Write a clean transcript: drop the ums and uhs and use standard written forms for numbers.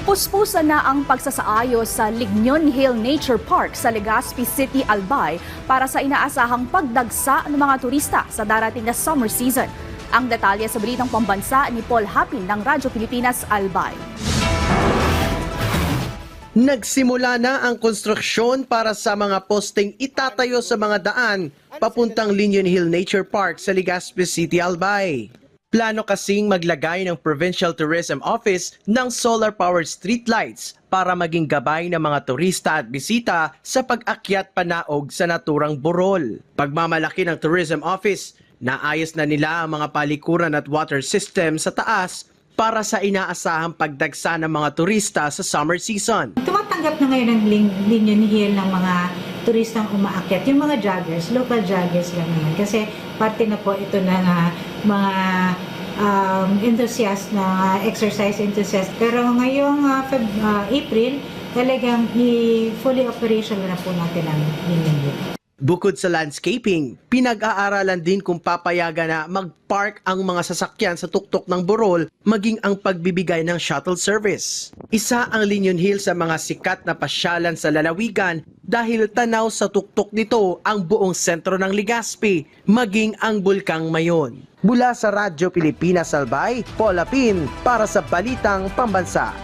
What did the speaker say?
Puspusan na ang pagsasaayos sa Lignon Hill Nature Park sa Legazpi City, Albay para sa inaasahang pagdagsa ng mga turista sa darating na summer season. Ang detalye sa balitang pambansa ni Paul Hapin ng Radyo Pilipinas, Albay. Nagsimula na ang konstruksyon para sa mga posteng itatayo sa mga daan papuntang Lignon Hill Nature Park sa Legazpi City, Albay. Plano kasing maglagay ng Provincial Tourism Office ng solar-powered streetlights para maging gabay ng mga turista at bisita sa pag-akyat panaog sa naturang burol. Pagmamalaki ng Tourism Office, naayos na nila ang mga palikuran at water system sa taas para sa inaasahang pagdagsa ng mga turista sa summer season. Tumatanggap na ngayon ng Lignon Hill ng mga turistang umaakyat. Yung mga joggers, local joggers lang naman. Kasi parte na po ito ng mga enthusiast na exercise enthusiast. Pero ngayong April, talagang fully operational na po natin ang Lignon Hill. Bukod sa landscaping, pinag-aaralan din kung papayagan na mag-park ang mga sasakyan sa tuktok ng burol maging ang pagbibigay ng shuttle service. Isa ang Lignon Hill sa mga sikat na pasyalan sa lalawigan dahil tanaw sa tuktok nito ang buong sentro ng Legazpi, maging ang Bulkang Mayon. Mula sa Radyo Pilipinas, Albay, Paul Hapin para sa Balitang Pambansa.